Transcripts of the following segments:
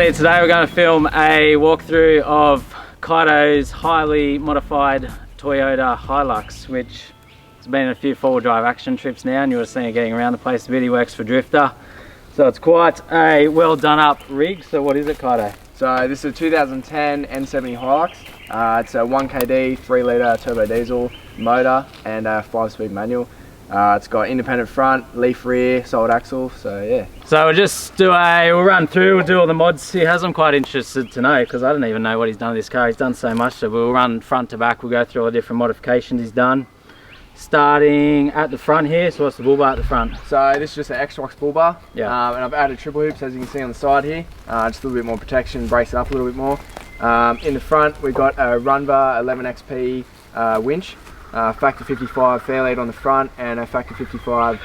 Hey, today we're going to film a walkthrough of Kaito's highly modified Toyota Hilux, which has been in a few four-wheel drive action trips now, and you would have seen it getting around the place a bit. He works for Drifter, so it's quite a well done up rig. So what is it, Kaito? So this is a 2010 N70 Hilux. It's a 1KD 3 litre turbo diesel motor and a 5-speed manual. It's got independent front, leaf rear, solid axle, so yeah. So we'll run through, we'll do all the mods he has. I'm quite interested to know, because I don't even know what he's done with this car. He's done so much, so we'll run front to back, we'll go through all the different modifications he's done. Starting at the front here, so what's the bull bar at the front? So this is just an X-Rox bull bar, yeah. And I've added triple hoops, as you can see on the side here. Just a little bit more protection, brace it up a little bit more. In the front, we've got a Runva 11XP winch. Factor 55 fair lead on the front and a factor 55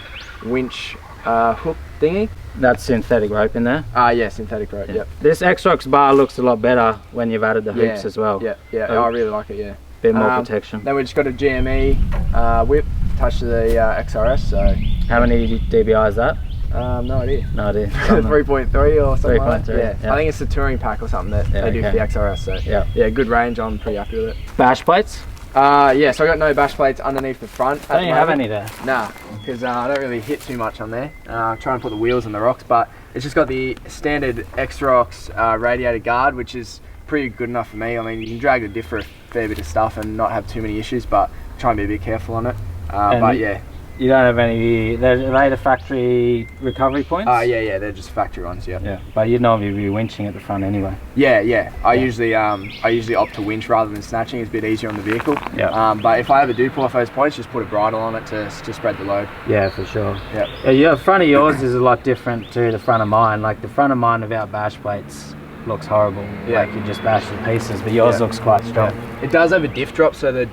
winch hook thingy. That's synthetic rope in there? Yeah, synthetic rope, yeah. Yep. This X-Rox bar looks a lot better when you've added the hoops as well. Yeah, I really like it, yeah. Bit more protection. Then we just got a GME whip attached to the XRS, so... How many dBi is that? No idea. No idea. 3.3 or something like that. Yeah. I think it's the touring pack or something that they do for the XRS, so yeah, good range. I'm pretty happy with it. Bash plates? Yeah, so I got no bash plates underneath the front. Don't you have any there? Nah, because I don't really hit too much on there. I'm trying to put the wheels on the rocks, but it's just got the standard X-Rox radiator guard, which is pretty good enough for me. I mean, you can drag the diff for a fair bit of stuff and not have too many issues, but try and be a bit careful on it. But yeah. You don't have any, are they the factory recovery points? Yeah, they're just factory ones, yeah. But you'd normally be winching at the front anyway. Yeah. I usually opt to winch rather than snatching. It's a bit easier on the vehicle. Yeah. But if I ever do pull off those points, just put a bridle on it to spread the load. Yeah, for sure. Yeah. The front of yours is a lot different to the front of mine. Like the front of mine without bash plates looks horrible. Yeah. Like you just bash to pieces, but yours looks quite strong. Yeah. It does have a diff drop, so the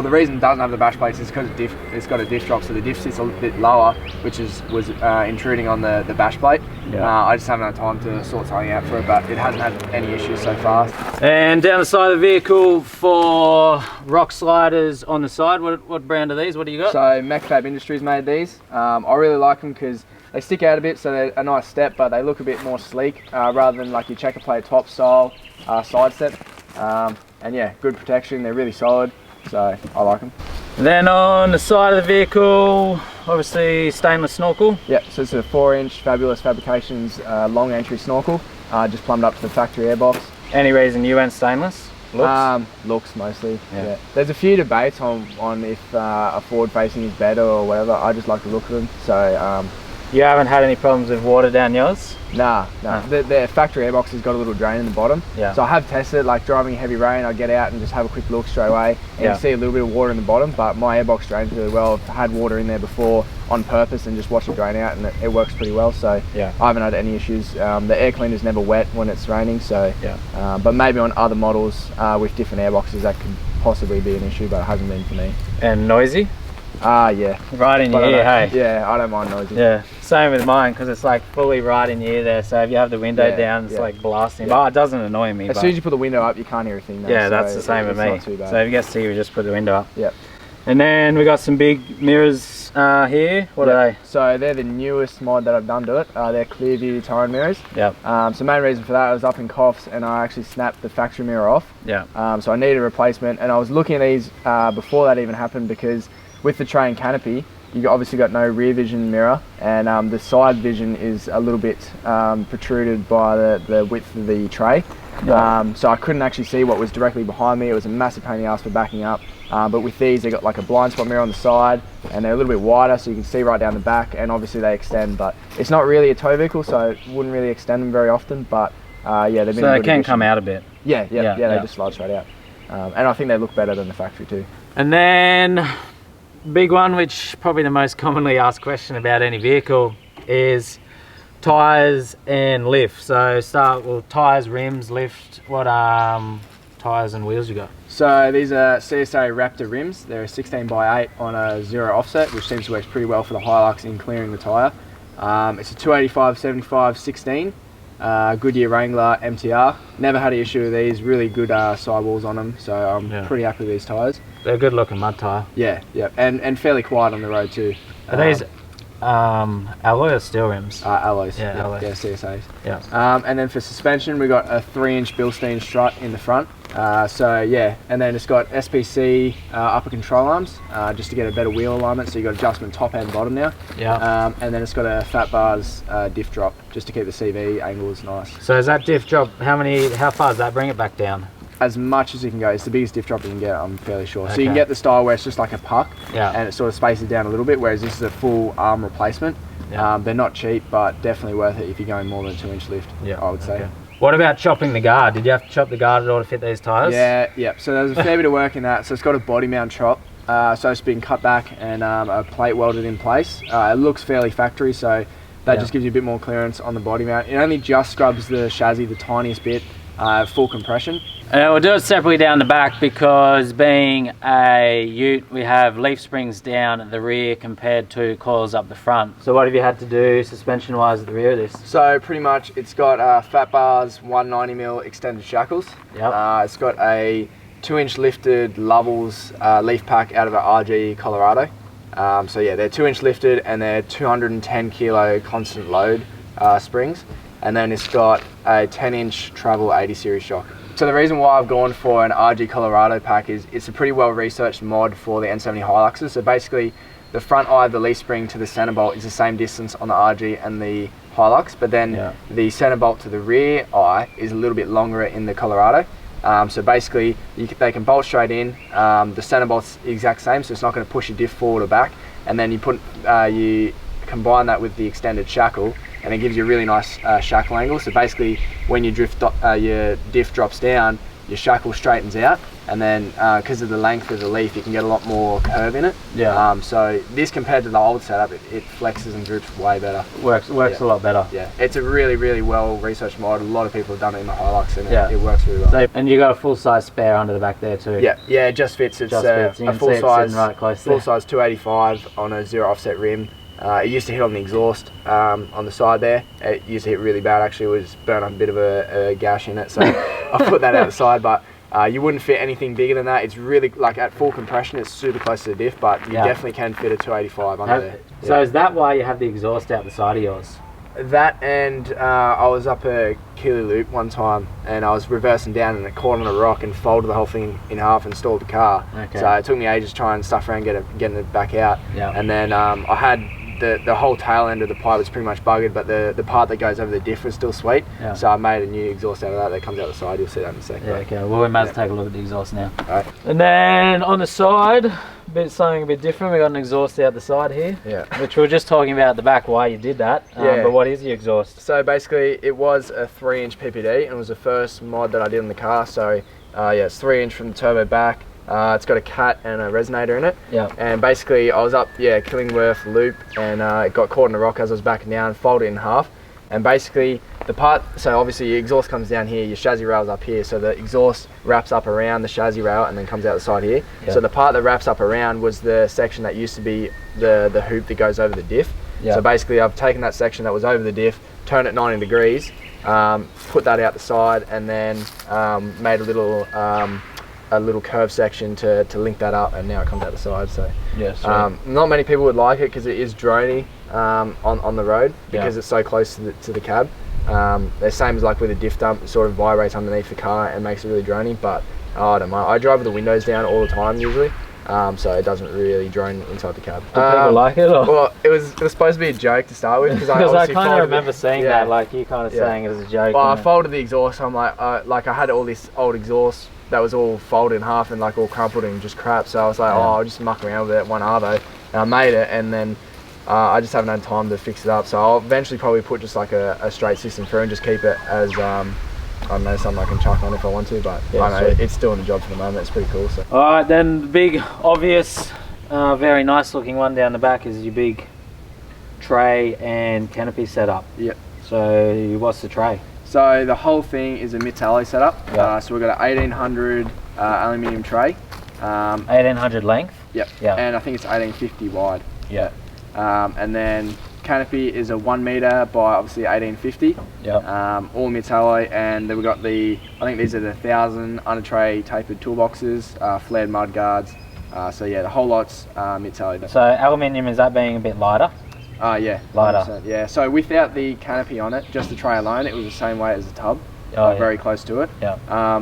reason it doesn't have the bash plates is because it's got a diff drop, so the diff sits a bit lower, which was intruding on the bash plate. Yeah. I just haven't had time to sort something out for it, but it hasn't had any issues so far. And down the side of the vehicle for rock sliders on the side, what brand are these? What do you got? So MechFab Industries made these. I really like them because they stick out a bit, so they're a nice step, but they look a bit more sleek rather than like your checker plate top style side step. And yeah, good protection. They're really solid, so I like them. Then on the side of the vehicle, obviously stainless snorkel. Yep, so it's a 4-inch Fabulous Fabrications long entry snorkel, just plumbed up to the factory airbox. Any reason you went stainless? Looks? Looks mostly, yeah. There's a few debates on if a forward facing is better or whatever. I just like the look of them, so... You haven't had any problems with water down yours? Nah. The factory airbox has got a little drain in the bottom. Yeah. So I have tested it, like driving heavy rain, I get out and just have a quick look straight away, and you see a little bit of water in the bottom, but my airbox drains really well. I've had water in there before on purpose and just watch it drain out, and it works pretty well, so I haven't had any issues. The air cleaner's never wet when it's raining, so but maybe on other models with different airboxes that could possibly be an issue, but it hasn't been for me. And noisy? Yeah. Right in your ear, hey? Yeah, I don't mind noisy. Yeah, same with mine, because it's like fully right in your ear there, so if you have the window down, it's like blasting. But it doesn't annoy me. As soon as you put the window up, you can't hear a thing. Yeah, that's the same with me. Not too bad. So if you get to see, we just put the window up. Yep. And then we got some big mirrors here. What are they? So they're the newest mod that I've done to it. They're clear view tire mirrors. Yep. So main reason for that, I was up in Coffs and I actually snapped the factory mirror off. Yeah. So I needed a replacement, and I was looking at these before that even happened, because with the tray and canopy, you obviously got no rear vision mirror, and the side vision is a little bit protruded by the width of the tray. So I couldn't actually see what was directly behind me. It was a massive pain in the ass for backing up. But with these, they got like a blind spot mirror on the side, and they're a little bit wider, so you can see right down the back, and obviously they extend, but it's not really a tow vehicle, so I wouldn't really extend them very often, but yeah, they've been so they can come out a bit. Yeah, they just slide straight out. And I think they look better than the factory too. And then big one, which probably the most commonly asked question about any vehicle, is tyres and lift. So start with tyres, rims, lift. What tyres and wheels you got? So these are CSA Raptor rims. They're a 16x8 on a 0 offset, which seems to work pretty well for the Hilux in clearing the tyre. It's a 285/75/16 Goodyear Wrangler MTR. Never had an issue with these. Really good sidewalls on them, so I'm pretty happy with these tyres. They're a good looking mud tyre. Yeah, and fairly quiet on the road too. Are these alloy or steel rims? Alloys. Yeah, alloys. Yeah, CSAs. Yeah. And then for suspension, we got a 3-inch Bilstein strut in the front. So yeah, and then it's got SPC upper control arms, just to get a better wheel alignment. So you got adjustment top and bottom now. Yeah. And then it's got a fat bars diff drop, just to keep the CV angles nice. So is that diff drop? How far does that bring it back down? As much as you can go. It's the biggest diff drop you can get, I'm fairly sure. Okay. So you can get the style where it's just like a puck, Yeah. and it sort of spaces down a little bit, whereas this is a full arm replacement. Yeah. They're not cheap, but definitely worth it if you're going more than a 2-inch lift, Yeah. I would say. Okay. What about chopping the guard? Did you have to chop the guard at all to fit these tyres? Yeah. So there's a fair bit of work in that. So it's got a body mount chop, so it's been cut back and a plate welded in place. It looks fairly factory, so that just gives you a bit more clearance on the body mount. It only just scrubs the chassis the tiniest bit, full compression. We'll do it separately down the back because being a ute, we have leaf springs down at the rear compared to coils up the front. So what have you had to do suspension wise at the rear of this? So pretty much it's got fat bars, 190mm extended shackles. Yep. It's got a 2-inch lifted Lovells leaf pack out of an RG Colorado. So yeah, they're 2-inch lifted and they're 210 kilo constant load springs. And then it's got a 10-inch travel 80 series shock. So the reason why I've gone for an RG Colorado pack is it's a pretty well researched mod for the N70 Hiluxes. So basically the front eye of the leaf spring to the center bolt is the same distance on the RG and the Hilux, but then the center bolt to the rear eye is a little bit longer in the Colorado. So basically they can bolt straight in, the center bolt's the exact same, so it's not going to push your diff forward or back, and then you combine that with the extended shackle and it gives you a really nice shackle angle. So basically when your diff drops down, your shackle straightens out, and then because of the length of the leaf you can get a lot more curve in it. So this compared to the old setup, it flexes and droops way better. Works a lot better. Yeah, it's a really well researched mod. A lot of people have done it in the Hilux and it works really well. So, and you got a full size spare under the back there too. Yeah, it just fits. It's a full size 285 on a 0 offset rim. It used to hit on the exhaust on the side there. It used to hit really bad actually. It was burnt up a bit of a gash in it, so I put that out the side, but you wouldn't fit anything bigger than that. It's really, like at full compression, it's super close to the diff, but you definitely can fit a 285 under there. So is that why you have the exhaust out the side of yours? That, and I was up a Keeley Loop one time and I was reversing down and it caught on a rock and folded the whole thing in half and stalled the car. So it took me ages to try and stuff around getting it back out. And then I had the whole tail end of the pipe was pretty much buggered, but the part that goes over the diff was still sweet. So I made a new exhaust out of that comes out the side. You'll see that in a second. Okay, well we might as well take a look at the exhaust now. Right. And then on the side, something a bit different. We got an exhaust out the side here, which we were just talking about at the back why you did that. But what is the exhaust? So basically it was a 3-inch PPD and it was the first mod that I did in the car. So it's 3-inch from the turbo back. It's got a cat and a resonator in it. And basically I was up Killingworth Loop and it got caught in a rock as I was backing down, folded it in half. And basically the part, so obviously your exhaust comes down here, your chassis rail's up here, so the exhaust wraps up around the chassis rail and then comes out the side here. So the part that wraps up around was the section that used to be the hoop that goes over the diff. So basically I've taken that section that was over the diff, turned it 90 degrees, put that out the side, and then made a little curve section to link that up, and now it comes out the side. So not many people would like it because it is drony on the road because it's so close to the cab. The same as like with a diff dump, it sort of vibrates underneath the car and makes it really drony, but I don't mind. I drive with the windows down all the time usually, so it doesn't really drone inside the cab. Do people like it? Or? Well, it was supposed to be a joke to start with because I kind of remember seeing that, like you kind of saying it as a joke. Well, I folded the exhaust. I'm like I had all this old exhaust that was all folded in half and like all crumpled and just crap. So I was like, I'll just muck around with it, one Arvo, and I made it, and then I just haven't had time to fix it up. So I'll eventually probably put just like a straight system through and just keep it as I don't know, something I can chuck on if I want to, but I don't know, it's still in the job for the moment. It's pretty cool. So. All right, then the big obvious, very nice looking one down the back is your big tray and canopy setup. So what's the tray? So the whole thing is a Mitali setup. So we've got an 1800 aluminium tray. 1800 length? And I think it's 1850 wide. And then canopy is a 1 meter by obviously 1850. All Mitali, and then we've got I think these are the 1000 under tray tapered toolboxes, flared mud guards. So yeah, the whole lot's Mitali. So aluminium, is that being a bit lighter? Yeah. Lighter. 100%, yeah. So without the canopy on it, just the tray alone, it was the same weight as the tub. Oh, yeah. Very close to it. Yeah.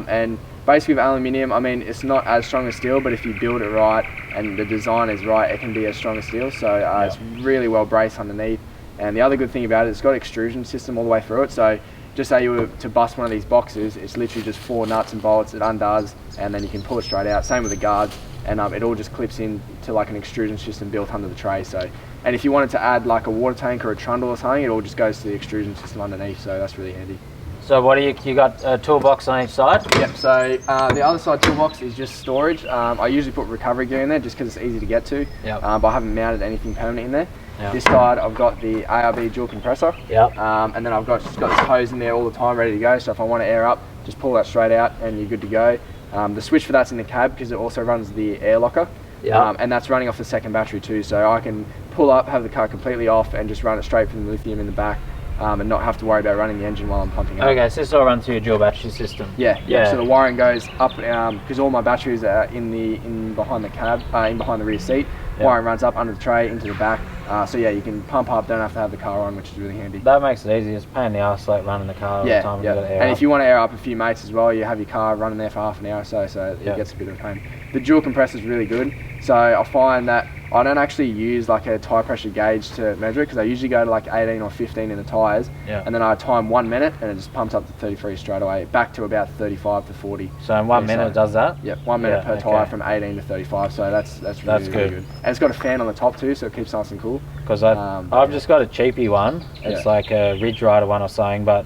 And basically with aluminium, I mean, it's not as strong as steel, but if you build it right and the design is right, it can be as strong as steel. So it's really well braced underneath. And the other good thing about it, it's got an extrusion system all the way through it. So just say you were to bust one of these boxes, it's literally just 4 nuts and bolts, it undoes, and then you can pull it straight out. Same with the guards, and it all just clips in to like an extrusion system built under the tray. So, and if you wanted to add like a water tank or a trundle or something, it all just goes to the extrusion system underneath. So that's really handy. So what do you got a toolbox on each side? Yep, so the other side toolbox is just storage. I usually put recovery gear in there just because it's easy to get to, but I haven't mounted anything permanent in there. Yep. This side I've got the ARB dual compressor, and then I've just got this hose in there all the time ready to go, so if I want to air up, just pull that straight out and you're good to go. The switch for that's in the cab because it also runs the air locker, and that's running off the second battery too, so I can pull up, have the car completely off and just run it straight from the lithium in the back. And not have to worry about running the engine while I'm pumping up. Okay, so this all runs through your dual battery system. Yeah. So the wiring goes up because all my batteries are in behind the cab, in behind the rear seat. Wiring runs up under the tray into the back. So yeah, you can pump up, don't have to have the car on, which is really handy. That makes it easy. It's a pain in the arse like running the car all the time. And if you want to air up a few mates as well, you have your car running there for half an hour or so, so it gets a bit of a pain. The dual compressor is really good. So I find that I don't actually use like a tyre pressure gauge to measure it because I usually go to like 18 or 15 in the tyres, and then I time 1 minute and it just pumps up to 33 straight away, back to about 35 to 40. So in 1 minute it does that? Yep, 1 minute per tyre from 18 to 35, so that's really good. And it's got a fan on the top too, so it keeps nice and cool. Because I've just got a cheapy one. It's like a Ridge Rider one or something, but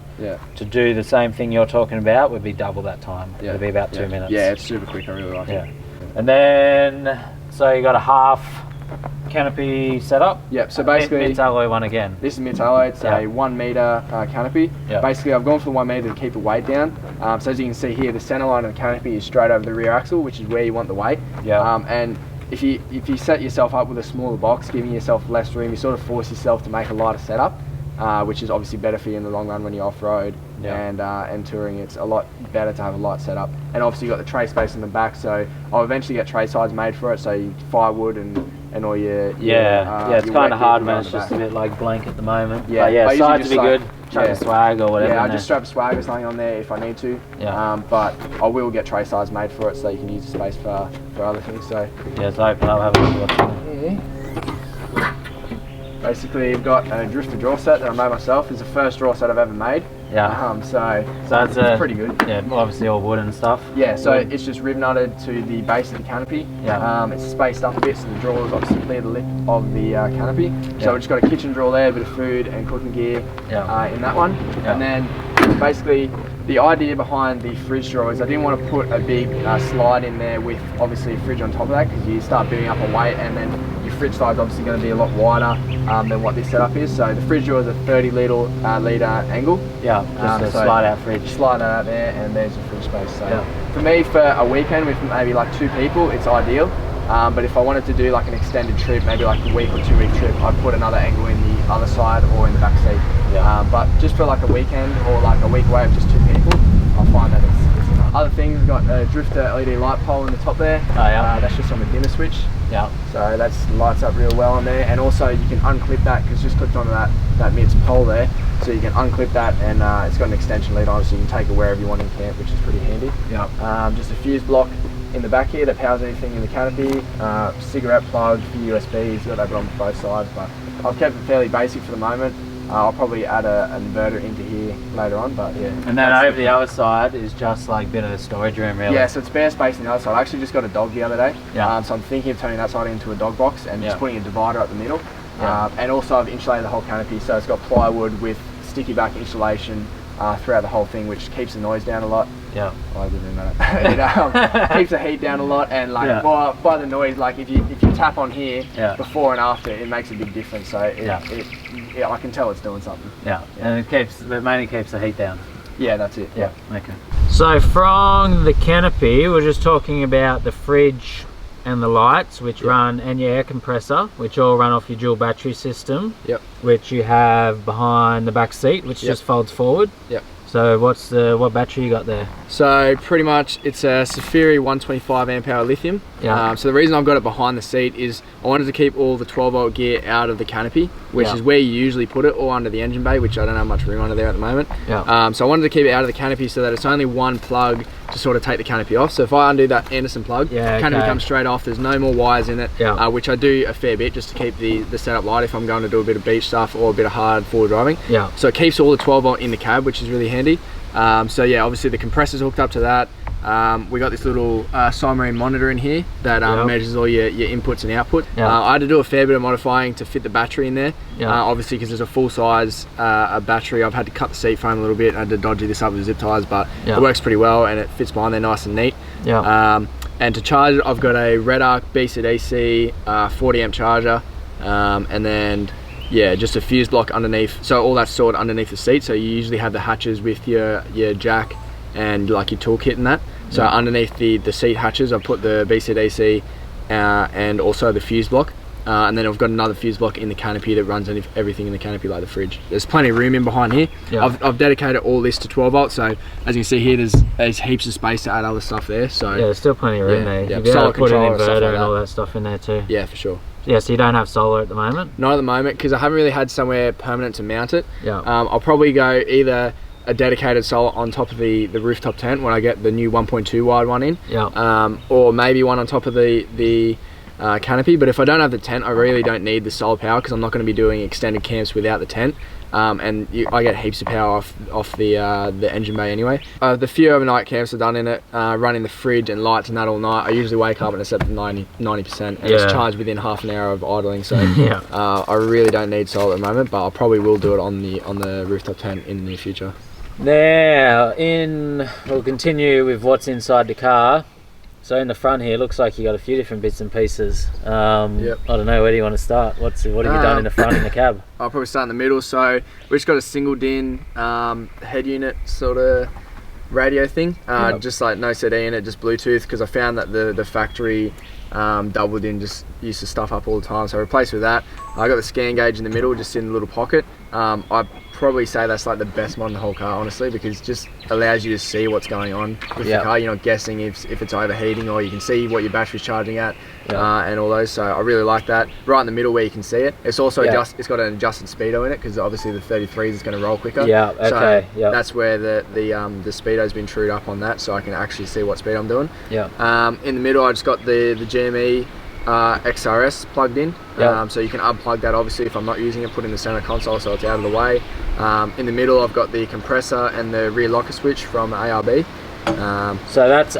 to do the same thing you're talking about would be double that time. It would be about 2 minutes. Yeah, it's super quick, I really like it. And then, so you got a half canopy setup? Yep, so basically MITS alloy one again. This is MITS alloy, it's a 1 metre canopy. Basically I've gone for the 1 metre to keep the weight down. So as you can see here, the centre line of the canopy is straight over the rear axle, which is where you want the weight. And if you set yourself up with a smaller box, giving yourself less room, you sort of force yourself to make a lighter setup, which is obviously better for you in the long run when you're off-road and touring. It's a lot better to have a light setup. And obviously you've got the tray space in the back, so I'll eventually get tray sides made for it, so you firewood and all your it's kind of hard when it's just a bit like blank at the moment. But sides would be good. Chuck a swag or whatever. Yeah, I just strap a swag or something on there if I need to. But I will get tray sides made for it so you can use the space for other things. So so open up, have a look. Basically, I've got a drifter draw set that I made myself. It's the first draw set I've ever made. So it's pretty good. Yeah, obviously all wood and stuff. Yeah, so it's just rib nutted to the base of the canopy. It's spaced up a bit so the drawers obviously clear the lip of the canopy. So we've just got a kitchen drawer there, a bit of food and cooking gear in that one. And then basically the idea behind the fridge drawer is I didn't want to put a big slide in there with obviously a fridge on top of that because you start building up a weight and then your fridge side's obviously going to be a lot wider than what this setup is. So the fridge drawer is a 30 litre angle. Just a slide out fridge. Slide that out there and there's your fridge space. So for me, for a weekend with maybe like 2 people, it's ideal. But if I wanted to do like an extended trip, maybe like a week or 2 week trip, I'd put another angle in the other side or in the back seat. But just for like a weekend or like a week away of just 2 people, I find that it's enough. Other things, we've got a drifter LED light pole in the top there. That's just on the dimmer switch. So that lights up real well on there, and also you can unclip that because it's just clipped onto that MITS pole there. So you can unclip that and it's got an extension lead on it so you can take it wherever you want in camp, which is pretty handy. Just a fuse block in the back here that powers anything in the canopy, cigarette plug, few USBs, got that on both sides, but I've kept it fairly basic for the moment. I'll probably add an inverter into here later on, but And then over the other side is just like a bit of a storage room, really. So it's bare space on the other side. I actually just got a dog the other day, so I'm thinking of turning that side into a dog box and just putting a divider up the middle. And also I've insulated the whole canopy, so it's got plywood with sticky back insulation throughout the whole thing, which keeps the noise down a lot. I live in that. It keeps the heat down a lot, and like by the noise, like if you tap on here before and after, it makes a big difference. So I can tell it's doing something. And it mainly keeps the heat down. That's it. Okay. So from the canopy, we're just talking about the fridge and the lights, which run, and your air compressor, which all run off your dual battery system, which you have behind the back seat, which just folds forward. So what battery you got there? So pretty much it's a Safiri 125 amp hour lithium. Yeah. So the reason I've got it behind the seat is I wanted to keep all the 12 volt gear out of the canopy, which is where you usually put it, or under the engine bay, which I don't have much room under there at the moment. Yeah. So I wanted to keep it out of the canopy so that it's only one plug to sort of take the canopy off. So if I undo that Anderson plug, canopy comes straight off. There's no more wires in it, which I do a fair bit just to keep the setup light if I'm going to do a bit of beach stuff or a bit of hard forward driving. Yeah. So it keeps all the 12 volt in the cab, which is really handy. So yeah, obviously the compressor's hooked up to that. We got this little Submarine monitor in here that measures all your inputs and outputs. I had to do a fair bit of modifying to fit the battery in there. Obviously because there's a full size battery, I've had to cut the seat foam a little bit. I had to dodgy this up with zip ties, but it works pretty well and it fits behind there nice and neat. And to charge it, I've got a Red Arc BCDC 40 amp charger, and then just a fuse block underneath. So all that's stored underneath the seat. So you usually have the hatches with your jack and like your toolkit and that. So underneath the seat hatches, I've put the BCDC and also the fuse block. And then I've got another fuse block in the canopy that runs everything in the canopy, like the fridge. There's plenty of room in behind here. I've dedicated all this to 12 volts. So as you can see here, there's heaps of space to add other stuff there. So there's still plenty of room there. You'll be able to put an inverter and all that stuff in there too. Yeah, for sure. Yeah, so you don't have solar at the moment? Not at the moment, because I haven't really had somewhere permanent to mount it. I'll probably go either a dedicated solar on top of the rooftop tent when I get the new 1.2 wide one in, or maybe one on top of the canopy. But if I don't have the tent, I really don't need the solar power because I'm not going to be doing extended camps without the tent. And I get heaps of power off the engine bay anyway. The few overnight camps I've done in it, running the fridge and lights and that all night, I usually wake up and it's at 90% and it's charged within half an hour of idling. So I really don't need solar at the moment, but I probably will do it on the rooftop tent in the near future. Now, we'll continue with what's inside the car. So in the front here, looks like you got a few different bits and pieces. I don't know, where do you want to start? What have you done in the front in the cab? I'll probably start in the middle. So we just got a single DIN head unit sort of radio thing, just like no CD in it, just Bluetooth, because I found that the factory double DIN just used to stuff up all the time, so I replaced with that. I got the scan gauge in the middle, just in a little pocket. I probably say that's like the best mod in the whole car, honestly, because it just allows you to see what's going on with the car. You're not guessing if it's overheating, or you can see what your battery's charging at, and all those. So I really like that. Right in the middle where you can see it. It's also it's got an adjusted speedo in it, because obviously the 33s is going to roll quicker. So that's where the speedo's been trued up on that, so I can actually see what speed I'm doing. In the middle, I just got the GME XRS plugged in, so you can unplug that obviously if I'm not using it, put in the center console so it's out of the way. In the middle I've got the compressor and the rear locker switch from ARB. So that's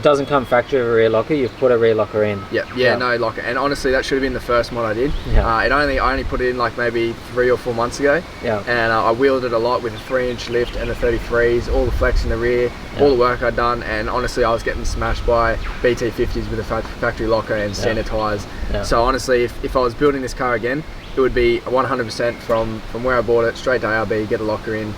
doesn't come factory with a rear locker, you've put a rear locker in. No locker, and honestly that should have been the first mod I did. I only put it in like maybe 3 or 4 months ago, and I wheeled it a lot with a 3-inch lift and the 33s, all the flex in the rear, all the work I'd done, and honestly I was getting smashed by BT50s with a factory locker and standard tyres. So honestly if I was building this car again, it would be 100% from where I bought it straight to ARB, get a locker in,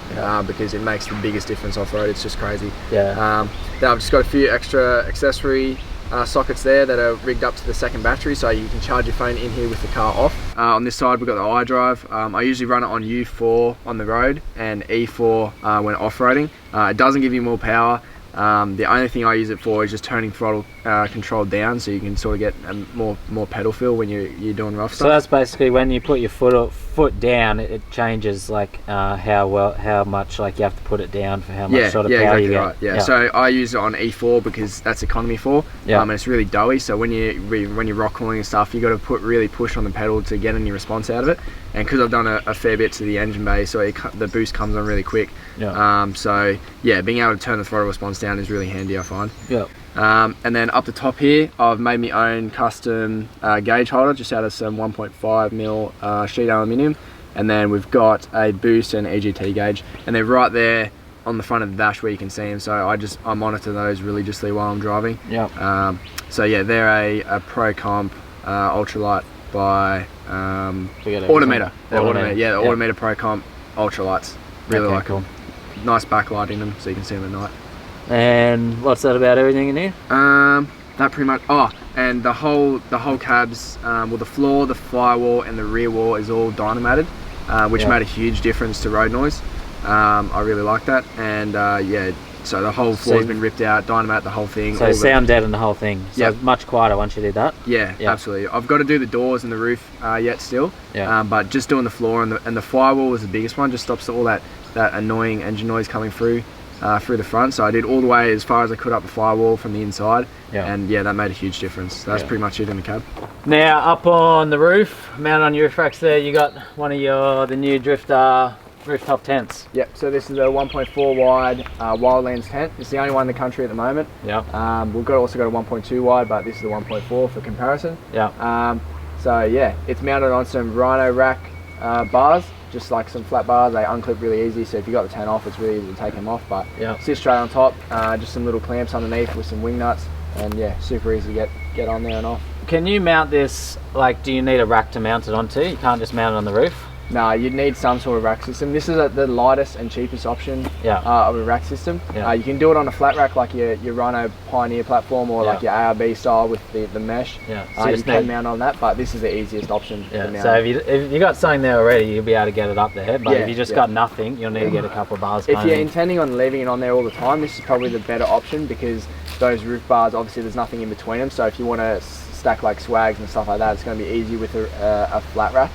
because it makes the biggest difference off-road. It's just crazy. Then I've just got a few extra accessory sockets there that are rigged up to the second battery, so you can charge your phone in here with the car off. On this side we've got the iDrive. I usually run it on U4 on the road and E4 when off-roading. It doesn't give you more power. The only thing I use it for is just turning throttle control down, so you can sort of get more pedal feel when you're doing rough stuff. So that's basically when you put your foot down, it changes like how much like you have to put it down for how much sort of power you get. Right. So I use it on E4 because that's economy 4, and it's really doughy. So when you're rock crawling and stuff, you got to really push on the pedal to get any response out of it. And because I've done a fair bit to the engine bay, so the boost comes on really quick. So being able to turn the throttle response down is really handy, I find. And then up the top here, I've made my own custom gauge holder just out of some 1.5mm sheet aluminium, and then we've got a boost and EGT gauge, and they're right there on the front of the dash where you can see them. So I monitor those religiously while I'm driving. So they're a Pro Comp ultralight by Autometer. The Autometer Pro Comp ultralights. Really like them. Nice backlight in them so you can see them at night. And what's that about everything in here? That pretty much. And the whole cabs, well, the floor, the firewall, and the rear wall is all dynamoted, which made a huge difference to road noise. I really like that, and yeah, so the whole floor's been ripped out, dynamite the whole thing. So sound dead and the whole thing. So much quieter once you did that. Yeah, absolutely. I've got to do the doors and the roof yet still, but just doing the floor and the firewall was the biggest one. Just stops all that annoying engine noise coming through the front. So I did all the way as far as I could up the firewall from the inside, and yeah, that made a huge difference. That's pretty much it in the cab. Now up on the roof, mounted on your roof racks there, you got one of the new Drifter rooftop tents. Yep, so this is a 1.4 wide Wildlands tent. It's the only one in the country at the moment. Yeah. We've also got a 1.2 wide, but this is the 1.4 for comparison. Yeah. So yeah, it's mounted on some Rhino rack bars, just like some flat bars. They unclip really easy, so if you got the tent off, it's really easy to take them off, but sit straight on top. Just some little clamps underneath with some wing nuts, and yeah, super easy to get on there and off. Can you mount this, like, do you need a rack to mount it onto? You can't just mount it on the roof? No, you'd need some sort of rack system. This is the lightest and cheapest option of a rack system. You can do it on a flat rack like your Rhino Pioneer platform, or like your ARB style with the mesh. So you can mount on that, but this is the easiest option to mount. So if you got something there already, you'll be able to get it up there, but if you just got nothing, you'll need to get a couple of bars. If you're intending on leaving it on there all the time, this is probably the better option, because those roof bars, obviously there's nothing in between them, so if you want to stack like swags and stuff like that, it's going to be easy with a flat rack.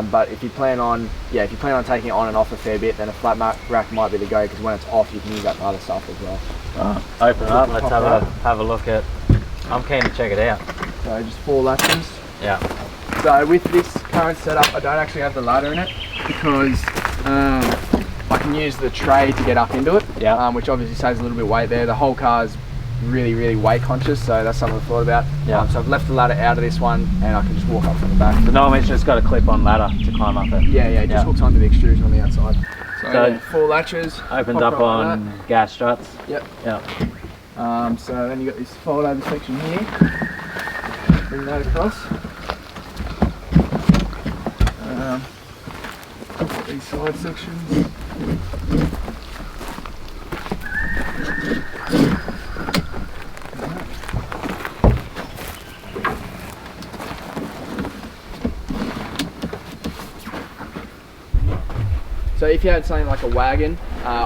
But if you plan on taking it on and off a fair bit, then a flat rack might be the go, because when it's off you can use that for other stuff as well. Open it up, let's have a look at. I'm keen to check it out. So just 4 latches. Yeah. So with this current setup, I don't actually have the ladder in it, because I can use the tray to get up into it, which obviously saves a little bit of weight there. The whole car's really weight conscious, so that's something I've thought about. So I've left the ladder out of this one, and I can just walk up from the back. So normally it's just got a clip-on ladder to climb up it. It just hooks onto the extrusion on the outside. So 4 latches. Opens up on gas struts. So then you got this fold over section here. Bring that across. Got these side sections. So if you had something like a wagon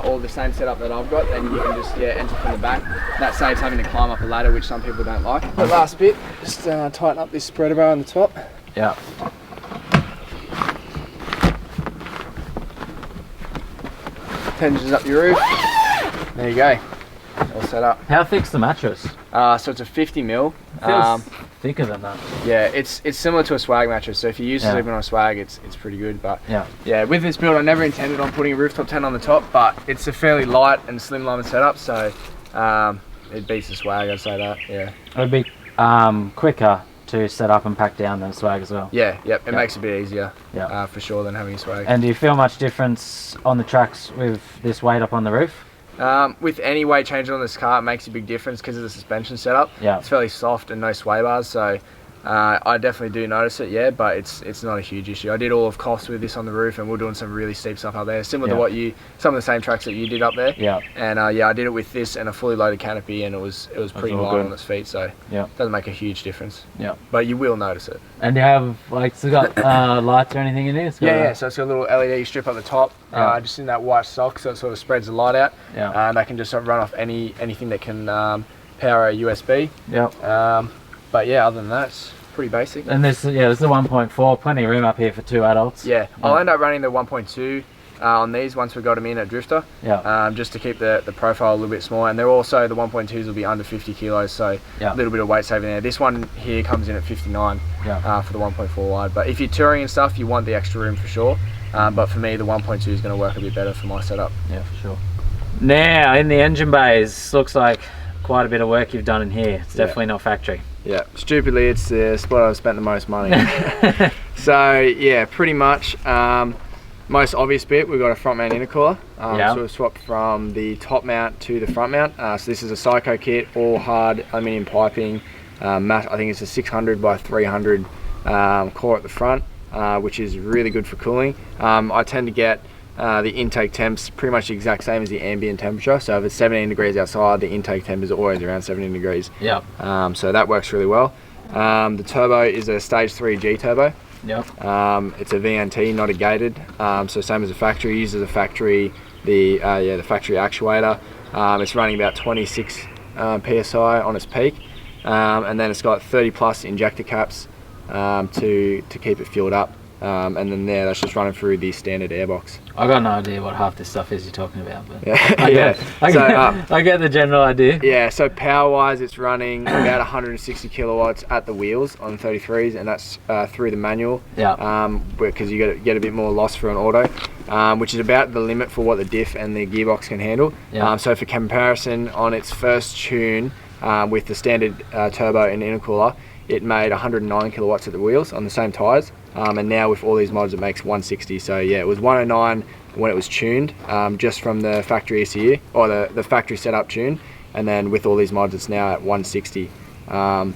or the same setup that I've got, then you can just enter from the back. That saves having to climb up a ladder, which some people don't like. The last bit, just tighten up this spreader bar on the top. Hinges up your roof. There you go. All set up. How thick's the mattress? So it's a 50 mil. Feels thicker than that. Yeah, it's similar to a swag mattress. So if you use sleeping on a swag, it's pretty good. But yeah, with this build, I never intended on putting a rooftop tent on the top, but it's a fairly light and slimline setup, so it beats the swag. I'd say that. Yeah. It'd be quicker to set up and pack down than a swag as well. It makes it a bit easier. For sure, than having a swag. And do you feel much difference on the tracks with this weight up on the roof? With any weight change on this car, it makes a big difference because of the suspension setup. It's fairly soft and no sway bars, so I definitely do notice it, but it's not a huge issue. I did all of COFs with this on the roof, and we're doing some really steep stuff up there, similar to some of the same tracks that you did up there. And I did it with this and a fully loaded canopy, and it was pretty light on its feet, so it doesn't make a huge difference. But you will notice it. And you have got lights or anything in here? So it's got a little LED strip at the top, just in that white sock, so it sort of spreads the light out. And I can just run off anything that can power a USB. But yeah, other than that, it's pretty basic. And there's the 1.4, plenty of room up here for 2 adults. I'll end up running the 1.2 on these once we got them in at Drifter, just to keep the profile a little bit smaller. And they're also, the 1.2s will be under 50 kilos, so a little bit of weight saving there. This one here comes in at 59 for the 1.4 wide. But if you're touring and stuff, you want the extra room for sure. But for me, the 1.2 is going to work a bit better for my setup. Yeah, for sure. Now, in the engine bays, looks like quite a bit of work you've done in here. It's definitely not factory. Stupidly, it's the spot I've spent the most money. So yeah, pretty much. Most obvious bit, we've got a front mount intercooler. So we've swapped from the top mount to the front mount. So this is a Psycho kit, all hard aluminium piping. I think it's a 600 by 300 core at the front, which is really good for cooling. I tend to get the intake temps pretty much the exact same as the ambient temperature. So if it's 17 degrees outside, the intake temp is always around 17 degrees. So that works really well. The turbo is a stage 3 G turbo. It's a VNT, not a gated. So same as a factory, uses a factory the factory actuator. It's running about 26 psi on its peak, and then it's got 30 plus injector caps to keep it fueled up. And then that's just running through the standard airbox. I got no idea what half this stuff is you're talking about, but yeah, I get the general idea. Yeah, so power-wise, it's running about 160 kilowatts at the wheels on 33s, and that's through the manual. Yeah. Because you get a bit more loss for an auto, which is about the limit for what the diff and the gearbox can handle. Yeah. So for comparison, on its first tune with the standard turbo and intercooler, it made 109 kilowatts at the wheels on the same tyres, and now with all these mods it makes 160. So yeah, it was 109 when it was tuned, just from the factory ECU, or the factory setup tune, and then with all these mods it's now at 160. And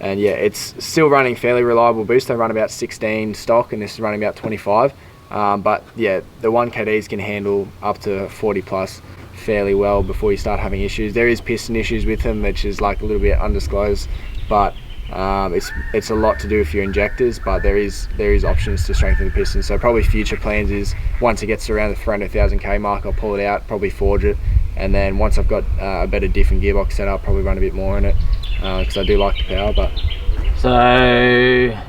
yeah, it's still running fairly reliable boost. They run about 16 stock and this is running about 25, but yeah, the 1KDs can handle up to 40 plus fairly well before you start having issues. There is piston issues with them, which is like a little bit undisclosed, but it's a lot to do with your injectors, but there is options to strengthen the piston. So probably future plans is once it gets around the 300,000k mark, I'll pull it out, probably forge it, and then once I've got a better diff and gearbox set up, probably run a bit more in it, because I do like the power. But so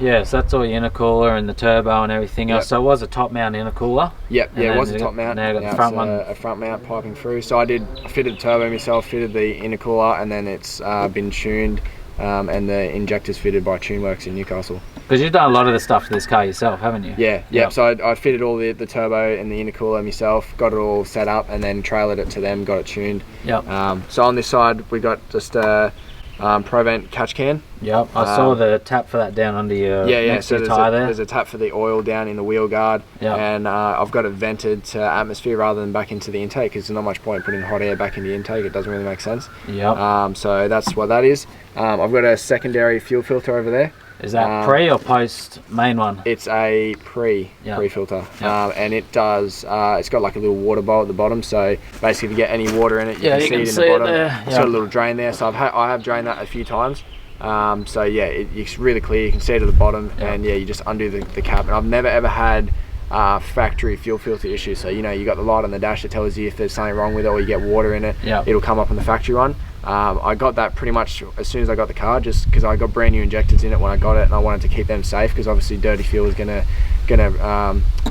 yes, that's all your intercooler and the turbo and everything else. So it was a top mount intercooler. Yep, yeah, it was a top mount. Now got the front one. A front mount piping through. So I fitted the turbo myself, fitted the intercooler, and then it's been tuned. And the injector's fitted by Tuneworks in Newcastle. Because you've done a lot of the stuff to this car yourself, haven't you? Yeah, yep. So I fitted all the turbo and the intercooler myself, got it all set up, and then trailered it to them, got it tuned. Yep. So on this side, we got just a Provent catch can. Yep, I saw the tap for that down under your next to your tyre there. There's a tap for the oil down in the wheel guard, and I've got it vented to atmosphere rather than back into the intake, because there's not much point putting hot air back in the intake. It doesn't really make sense. Yep. So that's what that is. I've got a secondary fuel filter over there. Is that pre or post main one? It's a pre filter, and it does. It's got like a little water bowl at the bottom, so basically if you get any water in it, you can see it in the bottom. It's got a little drain there, so I have drained that a few times. So yeah, it's really clear. You can see it at the bottom, and yeah, you just undo the cap. And I've never ever had factory fuel filter issues. So you know, you got the light on the dash that tells you if there's something wrong with it, or you get water in it. It'll come up on the factory one. I got that pretty much as soon as I got the car, just because I got brand new injectors in it when I got it, and I wanted to keep them safe, because obviously dirty fuel is gonna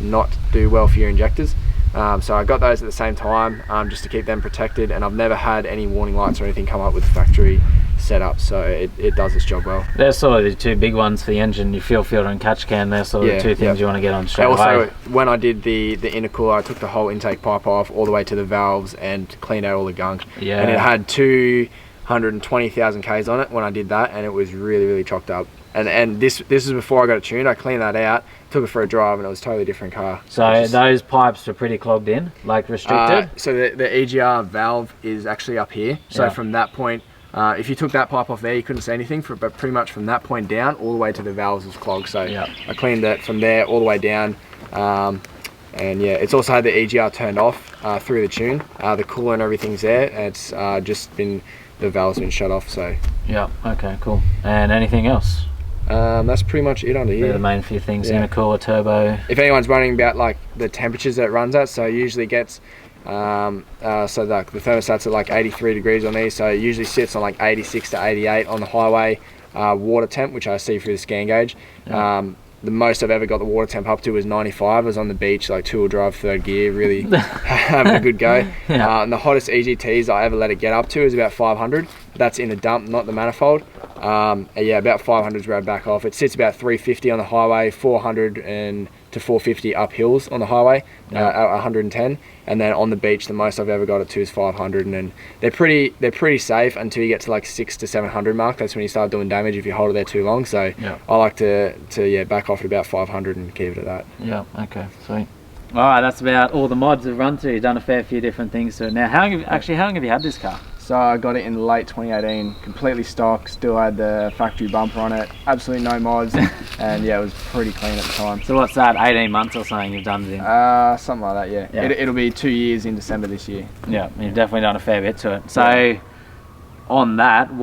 not do well for your injectors. So I got those at the same time, just to keep them protected, and I've never had any warning lights or anything come up with the factory setup, so it does its job well. They're sort of the two big ones for the engine, your fuel filter and catch can. They're sort of the two things you want to get on straight away. Also, when I did the intercooler, I took the whole intake pipe off all the way to the valves and cleaned out all the gunk. And it had 220,000 Ks on it when I did that, and it was really chocked up. And this is before I got it tuned. I cleaned that out, took it for a drive, and it was a totally different car. So those pipes were pretty clogged in, like restricted? So the EGR valve is actually up here. So from that point, if you took that pipe off there, you couldn't see anything, but pretty much from that point down, all the way to the valves was clogged. So I cleaned that from there all the way down. And yeah, it's also had the EGR turned off through the tune. The cooler and everything's there. And it's just been, the valve's been shut off. So yeah, okay, cool. And anything else? That's pretty much it under here. They're the main few things, intercooler, turbo. If anyone's wondering about like the temperatures that it runs at, so it usually gets so like the thermostat's at like 83 degrees on these, so it usually sits on like 86 to 88 on the highway. Water temp, which I see through the scan gauge, the most I've ever got the water temp up to was 95. I was on the beach, like 2-wheel drive, 3rd gear, really having a good go. And the hottest EGTs I ever let it get up to is about 500. That's in the dump, not the manifold. Yeah, about 500 is where I back off. It sits about 350 on the highway, 400 to 450 up hills on the highway, at 110. And then on the beach, the most I've ever got it to is 500. And they're pretty safe until you get to like 600 to 700 mark. That's when you start doing damage if you hold it there too long. So I like to back off at about 500 and keep it at that. Yeah, okay, sweet. All right, that's about all the mods we've run through. You've done a fair few different things to it. Now, how long have you had this car? So I got it in late 2018, completely stock, still had the factory bumper on it, absolutely no mods, and yeah, it was pretty clean at the time. So what's that, 18 months or something you've done it in? Something like that, yeah. It'll be 2 years in December this year. Yeah, you've definitely done a fair bit to it. So on that,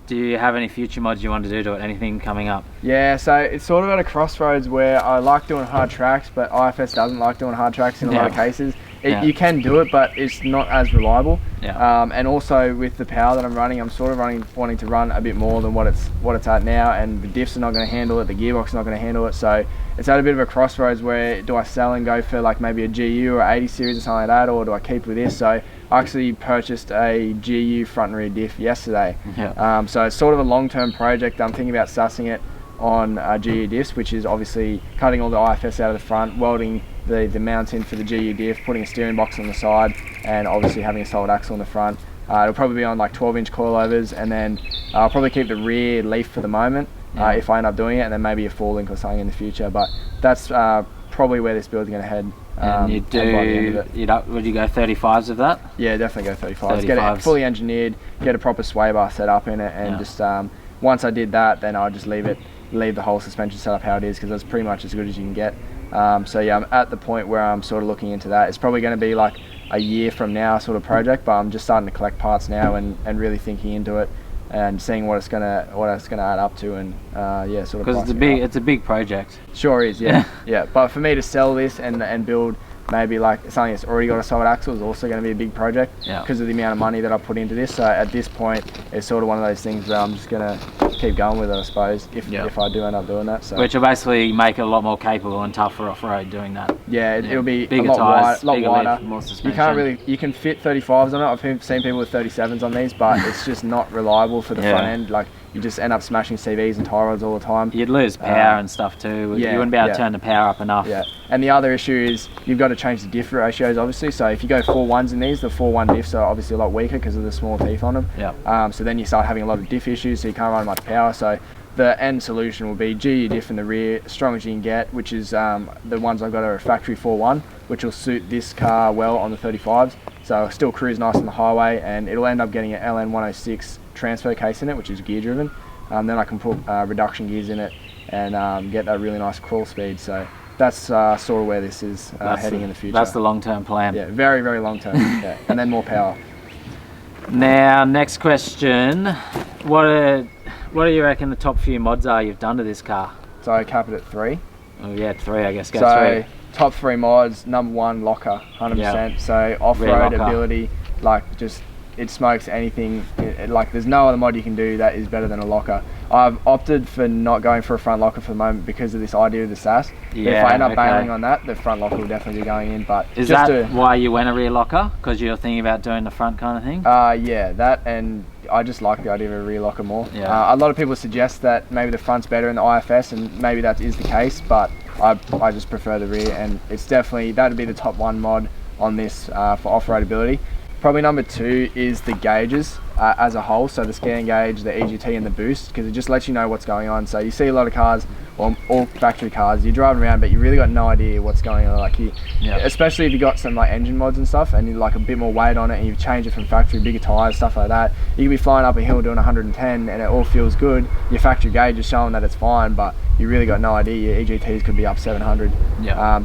do you have any future mods you want to do to it? Anything coming up? Yeah, so it's sort of at a crossroads where I like doing hard tracks, but IFS doesn't like doing hard tracks in a lot of cases. You can do it, but it's not as reliable. Yeah. And also with the power that I'm running, I'm sort of wanting to run a bit more than what it's at now, and the diffs are not going to handle it, the gearbox is not going to handle it, so it's at a bit of a crossroads where do I sell and go for like maybe a GU or 80 series or something like that, or do I keep with this? So I actually purchased a GU front and rear diff yesterday. Yeah. So it's sort of a long-term project. I'm thinking about sussing it on GU diffs, which is obviously cutting all the IFS out of the front, welding the mount in for the GU diff, putting a steering box on the side, and obviously having a solid axle on the front. It'll probably be on like 12-inch coilovers, and then I'll probably keep the rear leaf for the moment if I end up doing it, and then maybe a 4-link or something in the future. But that's probably where this build's going to head. And would you go 35s of that? Yeah, definitely go 35s. Get it fully engineered, get a proper sway bar set up in it, and just once I did that, then I'll just leave the whole suspension setup how it is, because that's pretty much as good as you can get. So yeah, I'm at the point where I'm sort of looking into that. It's probably going to be like a year from now sort of project, but I'm just starting to collect parts now and really thinking into it and seeing what it's gonna add up to, and sort of because it's a big project. Sure is, yeah. Yeah. But for me to sell this and build maybe like something that's already got a solid axle is also going to be a big project because of the amount of money that I put into this. So at this point, it's sort of one of those things where I'm just going to keep going with it, I suppose, if I do end up doing that. So. Which will basically make it a lot more capable and tougher off-road doing that. Yeah, it'll be bigger a lot tyres, wider. lift, more suspension. You can fit 35s on it. I've seen people with 37s on these, but it's just not reliable for the front end. Like, you just end up smashing CVs and tie rods all the time. You'd lose power and stuff too. You wouldn't be able to turn the power up enough. Yeah, and the other issue is you've got to change the diff ratios, obviously. So if you go 4.1s in these, the 4.1 diffs are obviously a lot weaker because of the small teeth on them. Yeah. So then you start having a lot of diff issues, so you can't run much power. So the end solution will be GU diff in the rear, as strong as you can get, which is the ones I've got are a factory 4.1, which will suit this car well on the 35s. So I'll still cruise nice on the highway, and it'll end up getting an LN106 transfer case in it, which is gear driven. Then I can put reduction gears in it and get that really nice crawl speed. So that's sort of where this is heading in the future. That's the long-term plan. Yeah, very, very long-term. Yeah, and then more power. Now, next question. What do you reckon the top few mods are you've done to this car? So I cap it at 3. Oh yeah, 3, I guess. Go so 3. Top 3 mods, number 1, locker, 100%. Yeah. So off-road ability, like just it smokes anything. Like there's no other mod you can do that is better than a locker. I've opted for not going for a front locker for the moment because of this idea of the SAS. Yeah, if I end up bailing on that, the front locker will definitely be going in. But is that why you went a rear locker? Because you're thinking about doing the front kind of thing? Yeah, that, and I just like the idea of a rear locker more. Yeah. A lot of people suggest that maybe the front's better in the IFS, and maybe that is the case, but I just prefer the rear, and it's definitely, that'd be the top 1 mod on this for off-road ability. Probably number 2 is the gauges as a whole, so the scan gauge, the EGT and the boost, because it just lets you know what's going on. So you see a lot of cars, or all factory cars, you're driving around but you really got no idea what's going on. Like especially if you got some like engine mods and stuff and you like a bit more weight on it and you've changed it from factory, bigger tyres, stuff like that, you can be flying up a hill doing 110 and it all feels good. Your factory gauge is showing that it's fine, but you really got no idea. Your EGTs could be up 700.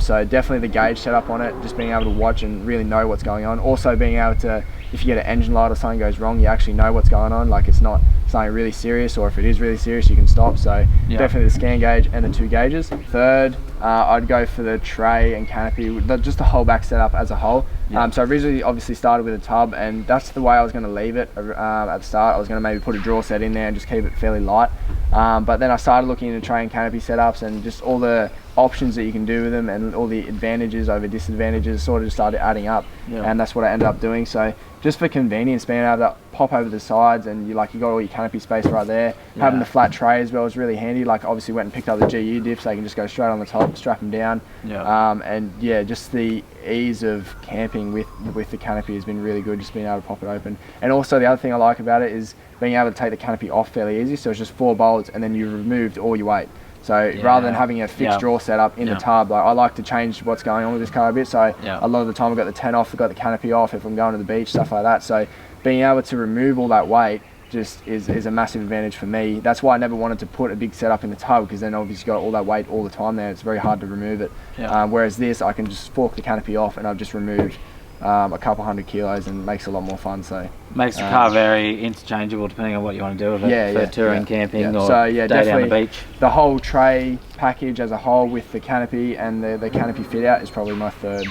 So definitely the gauge setup on it, just being able to watch and really know what's going on. Also being able to, if you get an engine light or something goes wrong, you actually know what's going on. Like it's not something really serious, or if it is really serious, you can stop. So definitely the scan gauge and the 2 gauges. Third, I'd go for the tray and canopy, just the whole back setup as a whole. So I originally obviously started with a tub, and that's the way I was going to leave it at the start. I was going to maybe put a draw set in there and just keep it fairly light. But then I started looking into tray and canopy setups and just all the options that you can do with them and all the advantages over disadvantages sort of just started adding up, and that's what I ended up doing. So just for convenience, being able to pop over the sides and you got all your canopy space right there. Having the flat tray as well is really handy. Like obviously went and picked up the GU diff, so you can just go straight on the top, strap them down. And yeah, just the ease of camping with the canopy has been really good, just being able to pop it open. And also the other thing I like about it is being able to take the canopy off fairly easy. So it's just 4 bolts and then you've removed all your weight. So rather than having a fixed draw set up in the tub, like I like to change what's going on with this car a bit. So a lot of the time I've got the tent off, I've got the canopy off if I'm going to the beach, stuff like that. So being able to remove all that weight just is a massive advantage for me. That's why I never wanted to put a big setup in the tub, because then obviously got all that weight all the time there. It's very hard to remove it. Whereas this, I can just fork the canopy off and I've just removed a couple 100 kilos and makes it a lot more fun. So makes the car very interchangeable depending on what you want to do with it, for touring, camping, or day down the beach. The whole tray package as a whole with the canopy and the canopy fit out is probably my third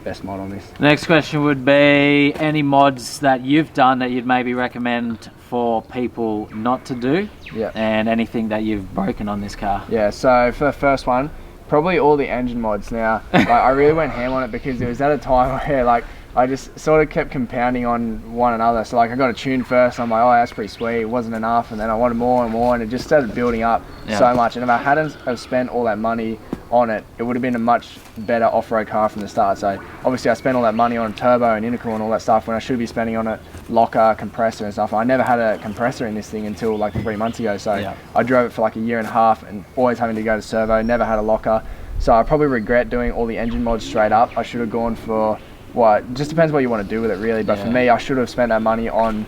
best mod on this. The next question would be any mods that you've done that you'd maybe recommend for people not to do, and anything that you've broken on this car. So for the first one, probably all the engine mods. Now, like, I really went ham on it because it was at a time where like I just sort of kept compounding on one another. So like I got a tune first, I'm like, oh, that's pretty sweet. It wasn't enough, and then I wanted more and more, and it just started building up so much. And if I hadn't have spent all that money on it, it would have been a much better off-road car from the start. So obviously I spent all that money on turbo and intercool and all that stuff when I should be spending on it locker, compressor and stuff. I never had a compressor in this thing until like 3 months ago. So I drove it for like a year and a half and always having to go to servo, never had a locker. So I probably regret doing all the engine mods straight up. I should have gone for, well, it just depends what you want to do with it really. But for me, I should have spent that money on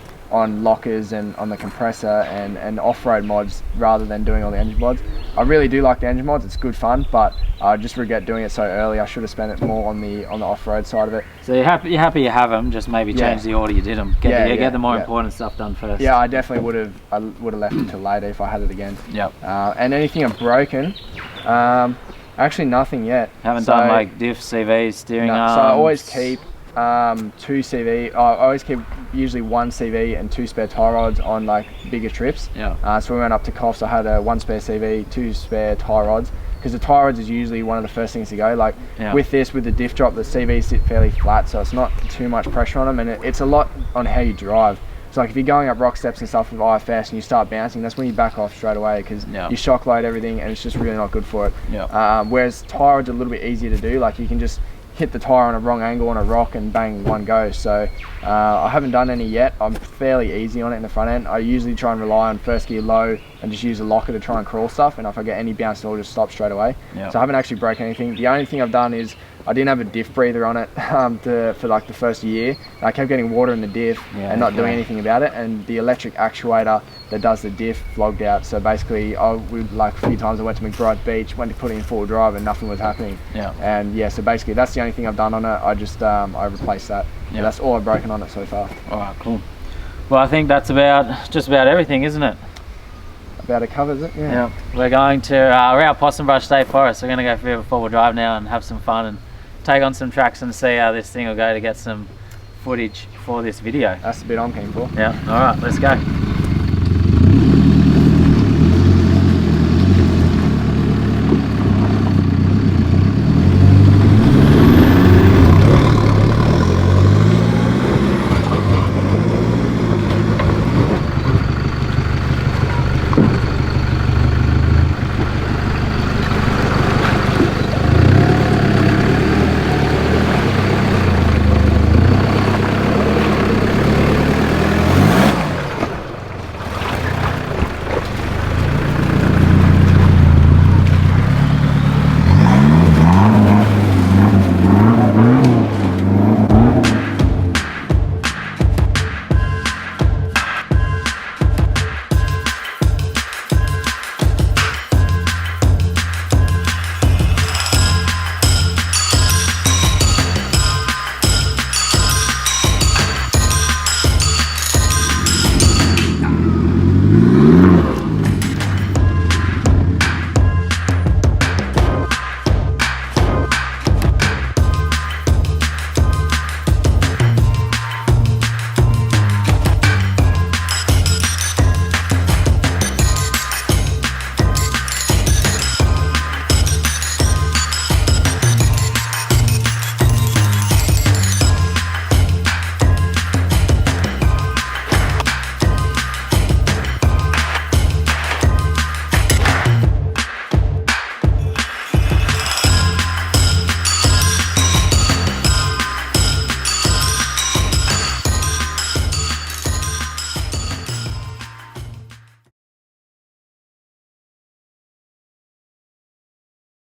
lockers and on the compressor and off-road mods rather than doing all the engine mods. I really do like the engine mods, it's good fun, but I just regret doing it so early. I should have spent it more on the off-road side of it. So you're happy you have them, just maybe change the order you did them. Get the more important stuff done first. Yeah, I definitely would have left it till later if I had it again. And anything I've broken, actually nothing yet. Haven't done like diff, CVs, steering arms? So I always keep 2 CV. I always keep usually 1 CV and 2 spare tie rods on like bigger trips. So we went up to Coffs. I had 1 spare CV, 2 spare tie rods, because the tie rods is usually one of the first things to go. Like with the diff drop, the CVs sit fairly flat, so it's not too much pressure on them, and it's a lot on how you drive. So like if you're going up rock steps and stuff with IFS and you start bouncing, that's when you back off straight away, because you shock load everything and it's just really not good for it. Whereas tie rods are a little bit easier to do. Like you can just hit the tyre on a wrong angle on a rock and bang, one go. So I haven't done any yet. I'm fairly easy on it in the front end. I usually try and rely on first gear low and just use a locker to try and crawl stuff, and if I get any bounce at all, just stop straight away. So I haven't actually broken anything. The only thing I've done is I didn't have a diff breather on it for like the first year. I kept getting water in the diff and not doing anything about it, and the electric actuator that does the diff flogged out. So basically, like a few times I went to McBride Beach, went to put it in full drive and nothing was happening. And so basically that's the only thing I've done on it. I just I replaced that. That's all I've broken on it so far. Alright, cool. Well, I think that's just about everything, isn't it? About it covers it, yeah. We're going to, we're out Possum Brush State Forest. We're going to go for a bit of a 4-wheel drive now and have some fun and take on some tracks and see how this thing will go to get some footage for this video. That's the bit I'm keen for. Alright, let's go.